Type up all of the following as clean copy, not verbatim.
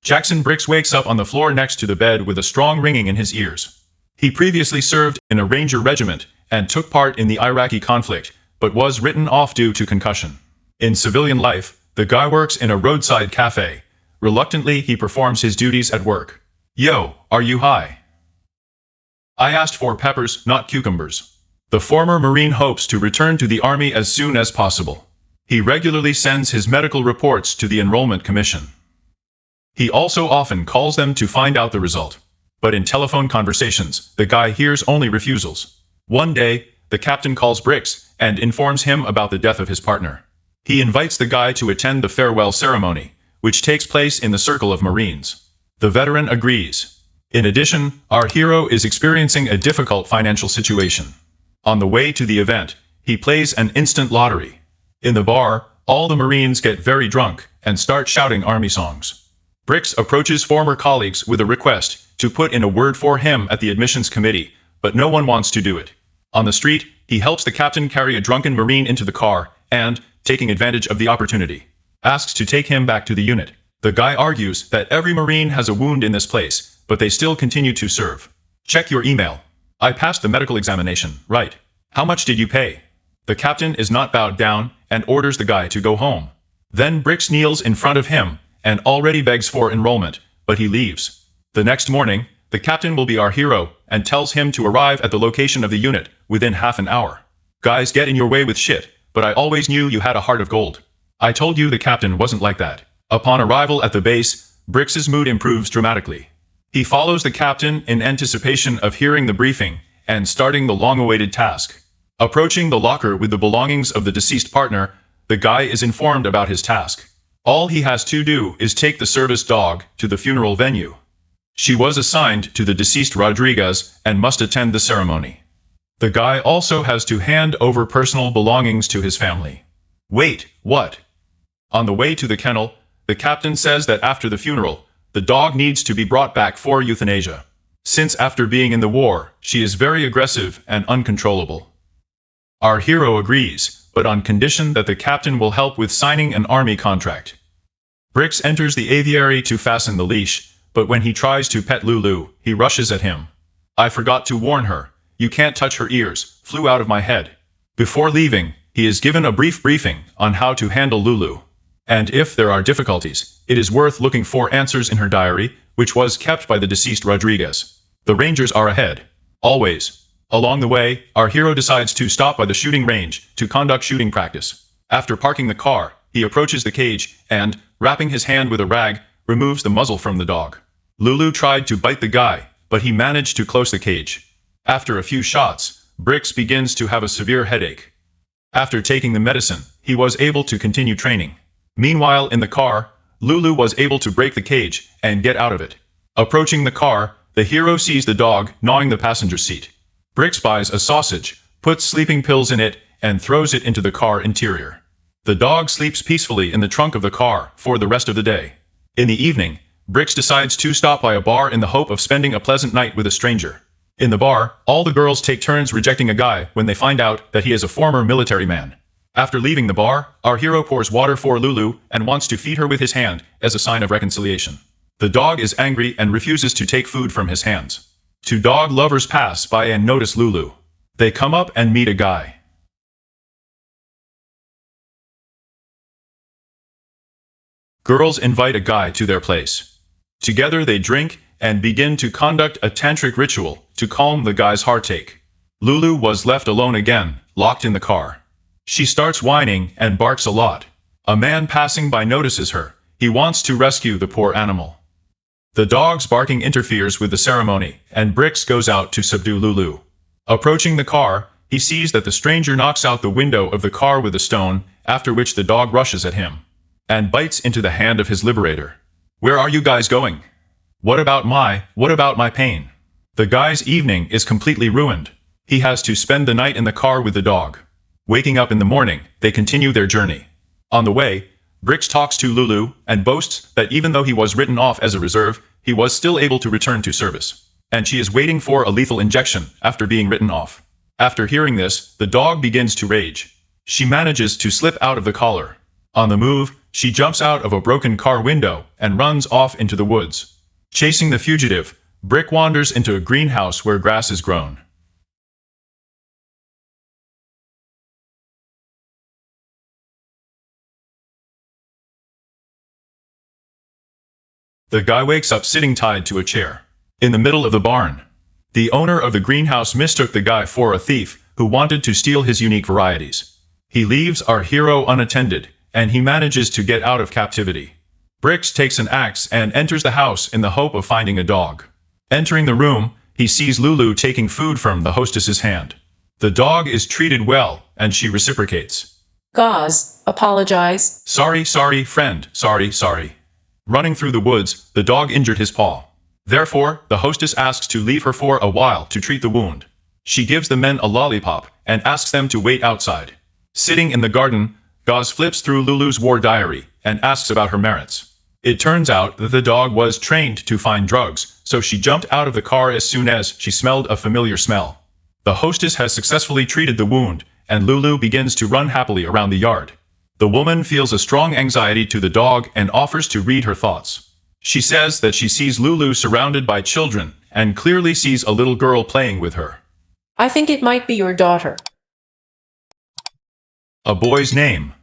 Jackson Briggs wakes up on the floor next to the bed with a strong ringing in his ears. He previously served in a Ranger regiment and took part in the Iraqi conflict, but was written off due to concussion. In civilian life, the guy works in a roadside cafe. Reluctantly, he performs his duties at work. "Yo, are you high? I asked for peppers, not cucumbers." The former Marine hopes to return to the Army as soon as possible. He regularly sends his medical reports to the Enrollment Commission. He also often calls them to find out the result. But in telephone conversations, the guy hears only refusals. One day, the captain calls Briggs and informs him about the death of his partner. He invites the guy to attend the farewell ceremony, which takes place in the circle of Marines. The veteran agrees. In addition, our hero is experiencing a difficult financial situation. On the way to the event, he plays an instant lottery. In the bar, all the Marines get very drunk and start shouting army songs. Briggs approaches former colleagues with a request to put in a word for him at the admissions committee, but no one wants to do it. On the street, he helps the captain carry a drunken Marine into the car and, taking advantage of the opportunity, asks to take him back to the unit. The guy argues that every Marine has a wound in this place, but they still continue to serve. "Check your email. I passed the medical examination, right? How much did you pay?" The captain is not bowed down and orders the guy to go home. Then Briggs kneels in front of him and already begs for enrollment, but he leaves. The next morning, the captain will be our hero and tells him to arrive at the location of the unit within half an hour. "Guys get in your way with shit, but I always knew you had a heart of gold. I told you the captain wasn't like that." Upon arrival at the base, Briggs's mood improves dramatically. He follows the captain in anticipation of hearing the briefing and starting the long-awaited task. Approaching the locker with the belongings of the deceased partner, the guy is informed about his task. All he has to do is take the service dog to the funeral venue. She was assigned to the deceased Rodriguez and must attend the ceremony. The guy also has to hand over personal belongings to his family. Wait, what? On the way to the kennel, the captain says that after the funeral, the dog needs to be brought back for euthanasia, since after being in the war, she is very aggressive and uncontrollable. Our hero agrees, but on condition that the captain will help with signing an army contract. Briggs enters the aviary to fasten the leash, but when he tries to pet Lulu, he rushes at him. "I forgot to warn her. You can't touch her ears, flew out of my head." Before leaving, he is given a brief briefing on how to handle Lulu. And if there are difficulties, it is worth looking for answers in her diary, which was kept by the deceased Rodriguez. The Rangers are ahead. Always. Along the way, our hero decides to stop by the shooting range to conduct shooting practice. After parking the car, he approaches the cage and, wrapping his hand with a rag, removes the muzzle from the dog. Lulu tried to bite the guy, but he managed to close the cage. After a few shots, Briggs begins to have a severe headache. After taking the medicine, he was able to continue training. Meanwhile, in the car, Lulu was able to break the cage and get out of it. Approaching the car, the hero sees the dog gnawing the passenger seat. Briggs buys a sausage, puts sleeping pills in it, and throws it into the car interior. The dog sleeps peacefully in the trunk of the car for the rest of the day. In the evening, Briggs decides to stop by a bar in the hope of spending a pleasant night with a stranger. In the bar, all the girls take turns rejecting a guy when they find out that he is a former military man. After leaving the bar, our hero pours water for Lulu and wants to feed her with his hand as a sign of reconciliation. The dog is angry and refuses to take food from his hands. Two dog lovers pass by and notice Lulu. They come up and meet a guy. Girls invite a guy to their place. Together they drink and begin to conduct a tantric ritual to calm the guy's heartache. Lulu was left alone again, locked in the car. She starts whining and barks a lot. A man passing by notices her. He wants to rescue the poor animal. The dog's barking interferes with the ceremony, and Briggs goes out to subdue Lulu. Approaching the car, he sees that the stranger knocks out the window of the car with a stone, after which the dog rushes at him and bites into the hand of his liberator. "Where are you guys going? What about my pain?" The guy's evening is completely ruined. He has to spend the night in the car with the dog. Waking up in the morning, they continue their journey. On the way, Briggs talks to Lulu and boasts that even though he was written off as a reserve, he was still able to return to service. And she is waiting for a lethal injection after being written off. After hearing this, the dog begins to rage. She manages to slip out of the collar. On the move, she jumps out of a broken car window and runs off into the woods. Chasing the fugitive, Brick wanders into a greenhouse where grass is grown. The guy wakes up sitting tied to a chair in the middle of the barn. The owner of the greenhouse mistook the guy for a thief who wanted to steal his unique varieties. He leaves our hero unattended, and he manages to get out of captivity. Briggs takes an axe and enters the house in the hope of finding a dog. Entering the room, he sees Lulu taking food from the hostess's hand. The dog is treated well, and she reciprocates. Gauze, apologize. Sorry, friend, sorry. Running through the woods, the dog injured his paw. Therefore, the hostess asks to leave her for a while to treat the wound. She gives the men a lollipop and asks them to wait outside. Sitting in the garden, Gauze flips through Lulu's war diary and asks about her merits. It turns out that the dog was trained to find drugs, so she jumped out of the car as soon as she smelled a familiar smell. The hostess has successfully treated the wound, and Lulu begins to run happily around the yard. The woman feels a strong anxiety to the dog and offers to read her thoughts. She says that she sees Lulu surrounded by children and clearly sees a little girl playing with her. I think it might be your daughter. A boy's name.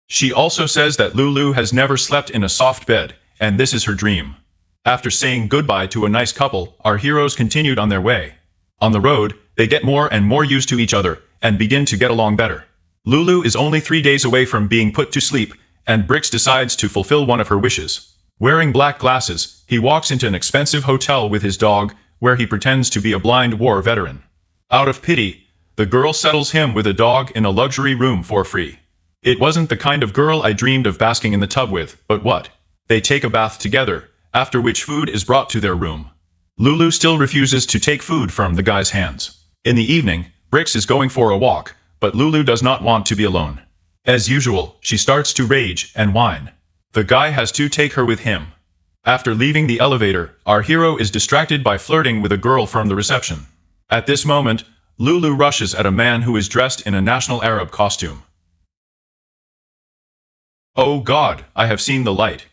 She also says that Lulu has never slept in a soft bed, and this is her dream. After saying goodbye to a nice couple, our heroes continued on their way. On the road, they get more and more used to each other and begin to get along better. Lulu is only 3 days away from being put to sleep, and Briggs decides to fulfill one of her wishes. Wearing black glasses, he walks into an expensive hotel with his dog, where he pretends to be a blind war veteran. Out of pity, the girl settles him with a dog in a luxury room for free. It wasn't the kind of girl I dreamed of basking in the tub with, but what? They take a bath together, after which food is brought to their room. Lulu still refuses to take food from the guy's hands. In the evening, Briggs is going for a walk, but Lulu does not want to be alone. As usual, she starts to rage and whine. The guy has to take her with him. After leaving the elevator, our hero is distracted by flirting with a girl from the reception. At this moment, Lulu rushes at a man who is dressed in a national Arab costume. Oh God, I have seen the light.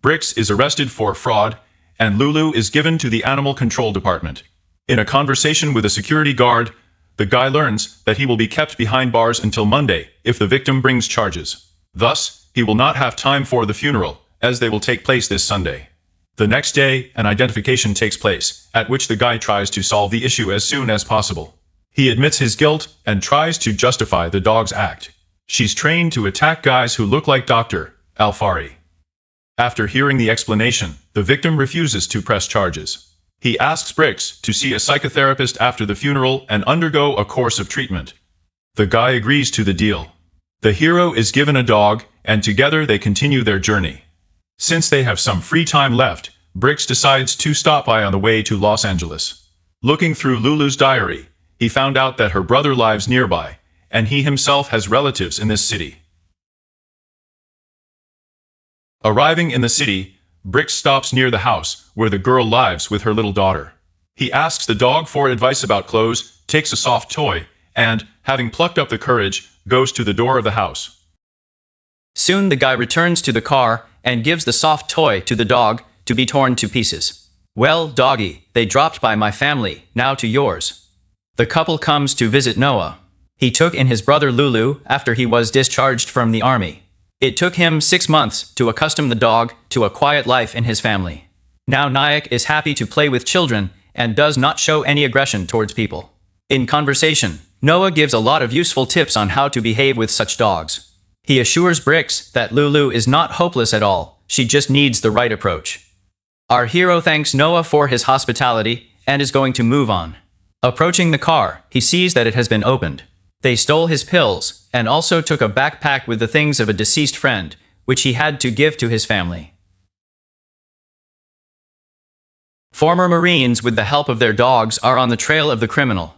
Briggs is arrested for fraud, and Lulu is given to the Animal Control Department. In a conversation with a security guard, the guy learns that he will be kept behind bars until Monday if the victim brings charges. Thus, he will not have time for the funeral, as they will take place this Sunday. The next day, an identification takes place, at which the guy tries to solve the issue as soon as possible. He admits his guilt and tries to justify the dog's act. She's trained to attack guys who look like Dr. Alfari. After hearing the explanation, the victim refuses to press charges. He asks Briggs to see a psychotherapist after the funeral and undergo a course of treatment. The guy agrees to the deal. The hero is given a dog, and together they continue their journey. Since they have some free time left, Briggs decides to stop by on the way to Los Angeles. Looking through Lulu's diary, he found out that her brother lives nearby, and he himself has relatives in this city. Arriving in the city, Briggs stops near the house where the girl lives with her little daughter. He asks the dog for advice about clothes, takes a soft toy, and, having plucked up the courage, goes to the door of the house. Soon the guy returns to the car and gives the soft toy to the dog to be torn to pieces. Well, doggy, they dropped by my family, now to yours. The couple comes to visit Noah. He took in his brother Lulu after he was discharged from the army. It took him 6 months to accustom the dog to a quiet life in his family. Now Nayak is happy to play with children and does not show any aggression towards people. In conversation, Noah gives a lot of useful tips on how to behave with such dogs. He assures Briggs that Lulu is not hopeless at all, she just needs the right approach. Our hero thanks Noah for his hospitality and is going to move on. Approaching the car, he sees that it has been opened. They stole his pills, and also took a backpack with the things of a deceased friend, which he had to give to his family. Former Marines with the help of their dogs are on the trail of the criminal.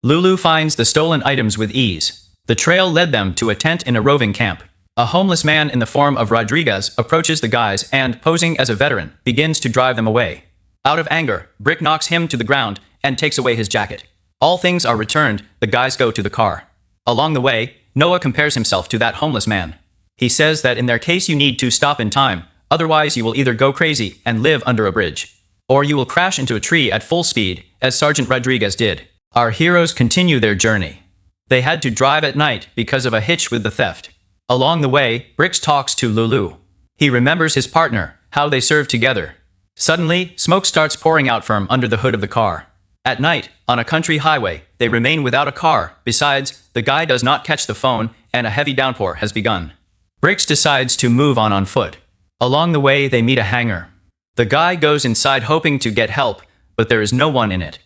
Lulu finds the stolen items with ease. The trail led them to a tent in a roving camp. A homeless man in the form of Rodriguez approaches the guys and, posing as a veteran, begins to drive them away. Out of anger, Brick knocks him to the ground and takes away his jacket. All things are returned, the guys go to the car. Along the way, Noah compares himself to that homeless man. He says that in their case you need to stop in time, otherwise you will either go crazy and live under a bridge, or you will crash into a tree at full speed, as Sergeant Rodriguez did. Our heroes continue their journey. They had to drive at night because of a hitch with the theft. Along the way, Briggs talks to Lulu. He remembers his partner, how they served together. Suddenly, smoke starts pouring out from under the hood of the car. At night, on a country highway, they remain without a car. Besides, the guy does not catch the phone, and a heavy downpour has begun. Briggs decides to move on foot. Along the way, they meet a hangar. The guy goes inside hoping to get help, but there is no one in it.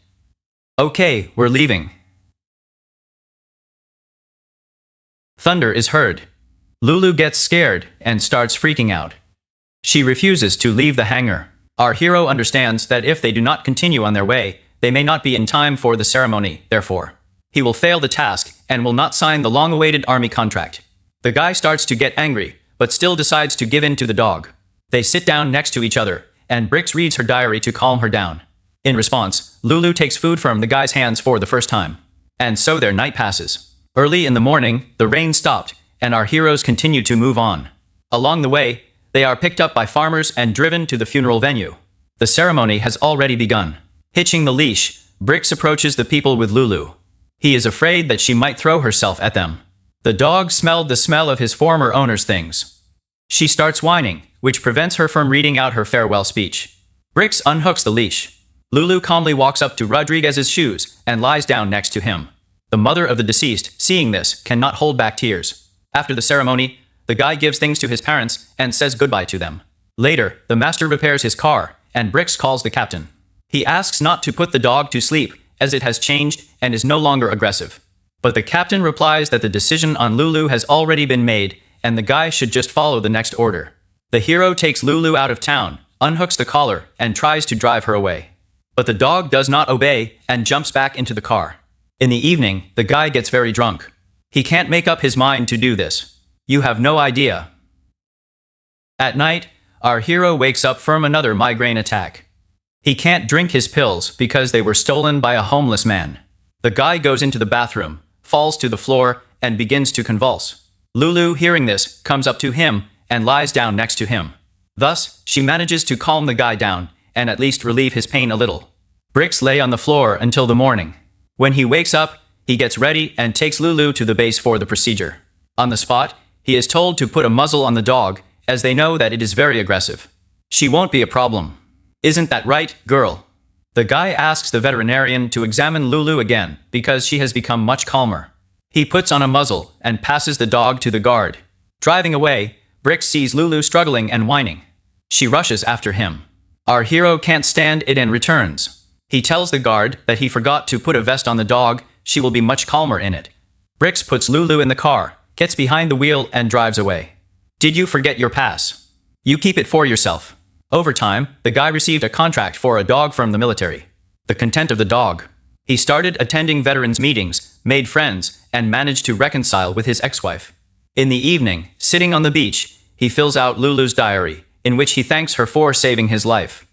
Okay, we're leaving. Thunder is heard. Lulu gets scared and starts freaking out. She refuses to leave the hangar. Our hero understands that if they do not continue on their way, they may not be in time for the ceremony, therefore. He will fail the task and will not sign the long-awaited army contract. The guy starts to get angry, but still decides to give in to the dog. They sit down next to each other, and Briggs reads her diary to calm her down. In response, Lulu takes food from the guy's hands for the first time. And so their night passes. Early in the morning, the rain stopped, and our heroes continue to move on. Along the way, they are picked up by farmers and driven to the funeral venue. The ceremony has already begun. Hitching the leash, Briggs approaches the people with Lulu. He is afraid that she might throw herself at them. The dog smelled the smell of his former owner's things. She starts whining, which prevents her from reading out her farewell speech. Briggs unhooks the leash. Lulu calmly walks up to Rodriguez's shoes and lies down next to him. The mother of the deceased, seeing this, cannot hold back tears. After the ceremony, the guy gives things to his parents and says goodbye to them. Later, the master repairs his car, and Briggs calls the captain. He asks not to put the dog to sleep, as it has changed and is no longer aggressive. But the captain replies that the decision on Lulu has already been made, and the guy should just follow the next order. The hero takes Lulu out of town, unhooks the collar, and tries to drive her away. But the dog does not obey and jumps back into the car. In the evening, the guy gets very drunk. He can't make up his mind to do this. You have no idea. At night, our hero wakes up from another migraine attack. He can't drink his pills because they were stolen by a homeless man. The guy goes into the bathroom, falls to the floor, and begins to convulse. Lulu, hearing this, comes up to him and lies down next to him. Thus, she manages to calm the guy down and at least relieve his pain a little. Briggs lay on the floor until the morning. When he wakes up, he gets ready and takes Lulu to the base for the procedure. On the spot, he is told to put a muzzle on the dog, as they know that it is very aggressive. She won't be a problem. Isn't that right, girl? The guy asks the veterinarian to examine Lulu again, because she has become much calmer. He puts on a muzzle and passes the dog to the guard. Driving away, Briggs sees Lulu struggling and whining. She rushes after him. Our hero can't stand it and returns. He tells the guard that he forgot to put a vest on the dog, she will be much calmer in it. Briggs puts Lulu in the car, gets behind the wheel and drives away. Did you forget your pass? You keep it for yourself. Over time, the guy received a contract for a dog from the military. The content of the dog. He started attending veterans meetings, made friends, and managed to reconcile with his ex-wife. In the evening, sitting on the beach, he fills out Lulu's diary, in which he thanks her for saving his life.